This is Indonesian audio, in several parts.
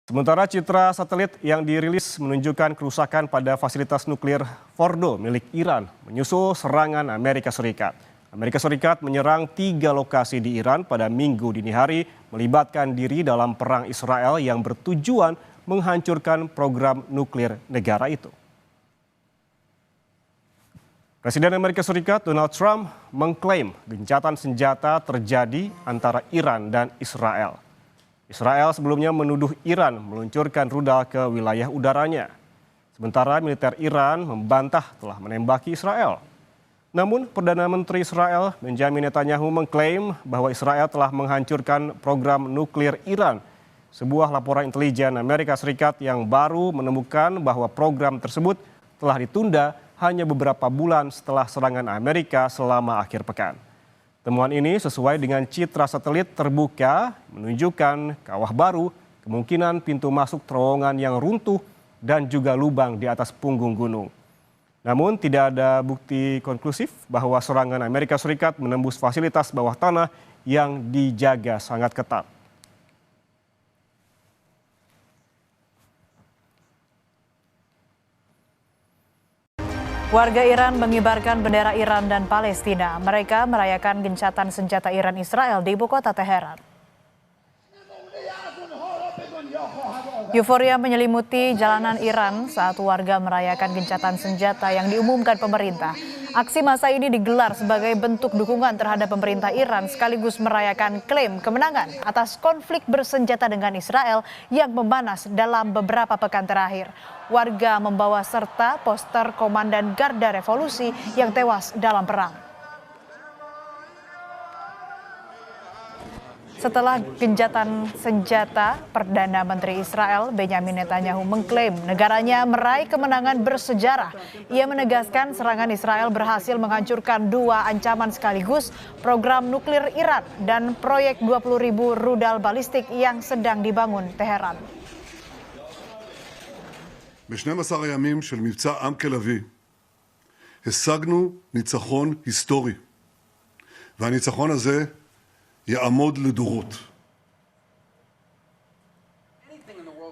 Sementara citra satelit yang dirilis menunjukkan kerusakan pada fasilitas nuklir Fordo milik Iran menyusul serangan Amerika Serikat. Amerika Serikat menyerang 3 lokasi di Iran pada Minggu dini hari, melibatkan diri dalam perang Israel yang bertujuan menghancurkan program nuklir negara itu. Presiden Amerika Serikat Donald Trump mengklaim gencatan senjata terjadi antara Iran dan Israel. Israel sebelumnya menuduh Iran meluncurkan rudal ke wilayah udaranya. Sementara militer Iran membantah telah menembaki Israel. Namun Perdana Menteri Israel Benjamin Netanyahu mengklaim bahwa Israel telah menghancurkan program nuklir Iran. Sebuah laporan intelijen Amerika Serikat yang baru menemukan bahwa program tersebut telah ditunda hanya beberapa bulan setelah serangan Amerika selama akhir pekan. Temuan ini sesuai dengan citra satelit terbuka menunjukkan kawah baru, kemungkinan pintu masuk terowongan yang runtuh dan juga lubang di atas punggung gunung. Namun tidak ada bukti konklusif bahwa serangan Amerika Serikat menembus fasilitas bawah tanah yang dijaga sangat ketat. Warga Iran mengibarkan bendera Iran dan Palestina. Mereka merayakan gencatan senjata Iran Israel di ibu kota Teheran. Euforia menyelimuti jalanan Iran saat warga merayakan gencatan senjata yang diumumkan pemerintah. Aksi massa ini digelar sebagai bentuk dukungan terhadap pemerintah Iran sekaligus merayakan klaim kemenangan atas konflik bersenjata dengan Israel yang memanas dalam beberapa pekan terakhir. Warga membawa serta poster Komandan Garda Revolusi yang tewas dalam perang. Setelah gencatan senjata, Perdana Menteri Israel Benjamin Netanyahu mengklaim negaranya meraih kemenangan bersejarah. Ia menegaskan serangan Israel berhasil menghancurkan 2 ancaman sekaligus, program nuklir Iran dan proyek 20.000 rudal balistik yang sedang dibangun Teheran. ב-12 הימים של מבצע עם כלביא השגנו ניצחון היסטורי, והניצחון הזה יעמוד לדורות.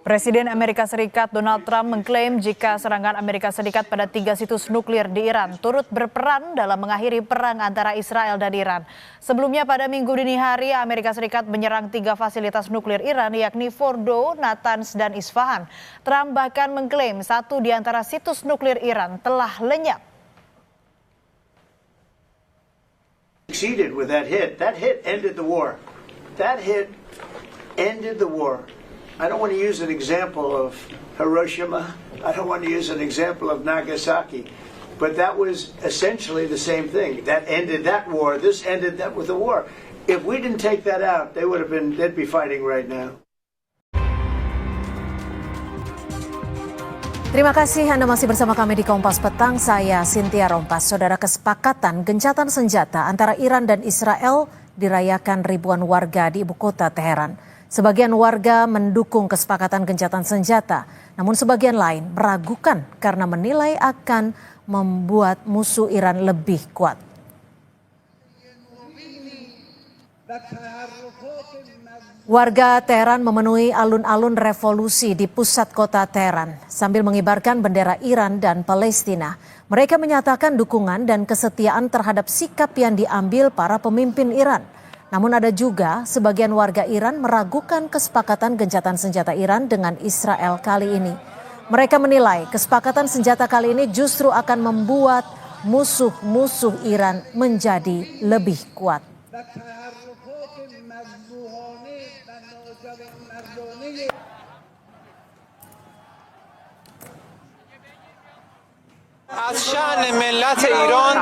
Presiden Amerika Serikat Donald Trump mengklaim jika serangan Amerika Serikat pada 3 situs nuklir di Iran turut berperan dalam mengakhiri perang antara Israel dan Iran. Sebelumnya pada Minggu dini hari Amerika Serikat menyerang 3 fasilitas nuklir Iran yakni Fordo, Natanz, dan Isfahan. Trump bahkan mengklaim 1 di antara situs nuklir Iran telah lenyap. Succeeded with that hit. That hit ended the war. That hit ended the war. I don't want to use an example of Hiroshima. I don't want to use an example of Nagasaki. But that was essentially the same thing. That ended that war. This ended that with the war. If we didn't take that out, they'd be fighting right now. Terima kasih Anda masih bersama kami di Kompas Petang. Saya Cynthia Rompas. Saudara, kesepakatan gencatan senjata antara Iran dan Israel dirayakan ribuan warga di ibu kota Teheran. Sebagian warga mendukung kesepakatan gencatan senjata, namun sebagian lain meragukan karena menilai akan membuat musuh Iran lebih kuat. Warga Teheran memenuhi alun-alun revolusi di pusat kota Teheran sambil mengibarkan bendera Iran dan Palestina. Mereka menyatakan dukungan dan kesetiaan terhadap sikap yang diambil para pemimpin Iran. Namun ada juga sebagian warga Iran meragukan kesepakatan gencatan senjata Iran dengan Israel kali ini. Mereka menilai kesepakatan senjata kali ini justru akan membuat musuh-musuh Iran menjadi lebih kuat. از شأن ملت ایران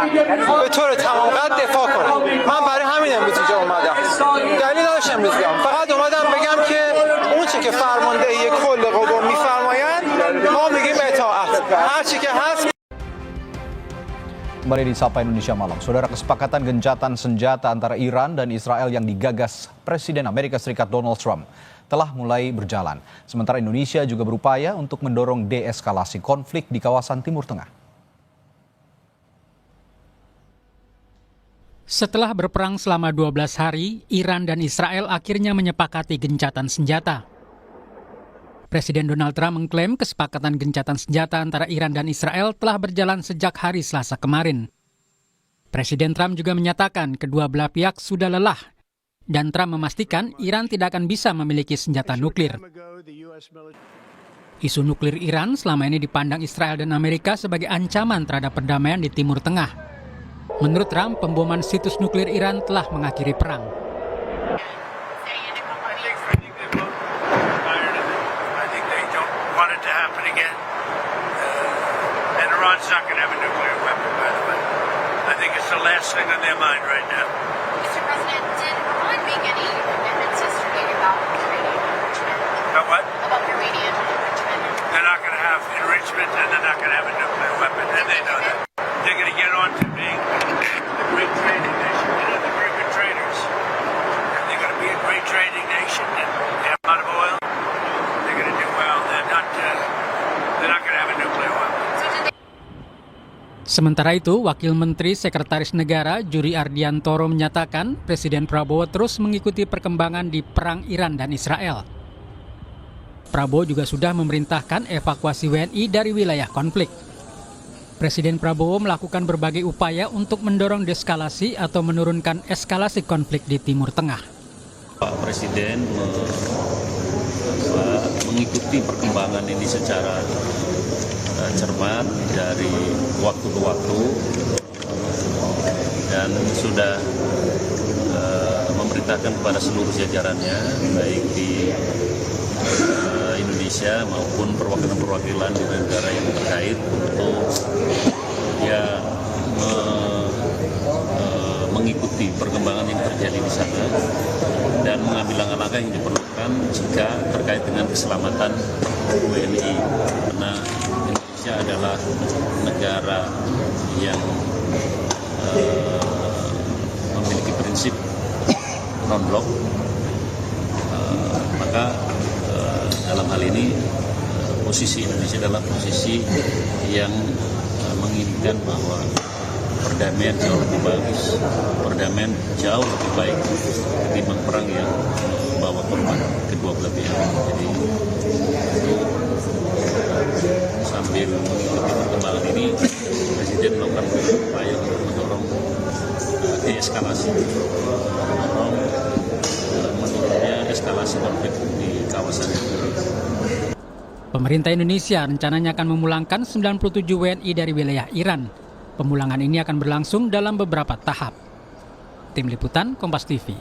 به طور تمام قد دفاع کنم. من برای همین امروز اینجا اومدم. دلیل نداشت امروز بیام. فقط اومدم بگم که اون چی که فرماندهی کل قوا میفرمایند ما میگیم اطاعت. هر چی که هست. Kembali di Sapa Indonesia Malam. Saudara, kesepakatan gencatan senjata antara Iran dan Israel yang digagas Presiden Amerika Serikat Donald Trump telah mulai berjalan. Sementara Indonesia juga berupaya untuk mendorong deeskalasi konflik di kawasan Timur Tengah. Setelah berperang selama 12 hari, Iran dan Israel akhirnya menyepakati gencatan senjata. Presiden Donald Trump mengklaim kesepakatan gencatan senjata antara Iran dan Israel telah berjalan sejak hari Selasa kemarin. Presiden Trump juga menyatakan kedua belah pihak sudah lelah, dan Trump memastikan Iran tidak akan bisa memiliki senjata nuklir. Isu nuklir Iran selama ini dipandang Israel dan Amerika sebagai ancaman terhadap perdamaian di Timur Tengah. Menurut Trump, pemboman situs nuklir Iran telah mengakhiri perang. Iran's not going to have a nuclear weapon, by the way. I think it's the last thing on their mind right now. Mr. President, did Iran make any commitments yesterday about uranium enrichment? About what? About uranium enrichment? They're not going to have enrichment, and they're not going to have a nuclear weapon, and they know that. They're going to get on to being a great trading nation. You know, they're very good traders. And they're going to be a great trading nation, and they have a lot of oil. They're going to do well. They're not going to have a nuclear weapon. Sementara itu, Wakil Menteri Sekretaris Negara Juri Ardiantoro menyatakan Presiden Prabowo terus mengikuti perkembangan di perang Iran dan Israel. Prabowo juga sudah memerintahkan evakuasi WNI dari wilayah konflik. Presiden Prabowo melakukan berbagai upaya untuk mendorong deeskalasi atau menurunkan eskalasi konflik di Timur Tengah. Pak Presiden mengikuti perkembangan ini secara cermat dari waktu ke waktu dan sudah memerintahkan kepada seluruh jajarannya baik di Indonesia maupun perwakilan-perwakilan di negara yang terkait untuk mengikuti perkembangan yang terjadi di sana dan mengambil langkah-langkah yang diperlukan jika terkait dengan keselamatan WNI karena Indonesia adalah negara yang memiliki prinsip non-blok, maka dalam hal ini posisi Indonesia adalah posisi yang menginginkan bahwa perdamaian jauh lebih bagus, perdamaian jauh lebih baik ketimbang perang yang membawa korban kedua belah pihak. Jadi sambil mengikuti perkembangan ini, Presiden melakukan upaya untuk mendorong deeskalasi, mendorong menurunnya eskalasi konflik di kawasan itu. Pemerintah Indonesia rencananya akan memulangkan 97 WNI dari wilayah Iran. Pemulangan ini akan berlangsung dalam beberapa tahap. Tim Liputan Kompas TV.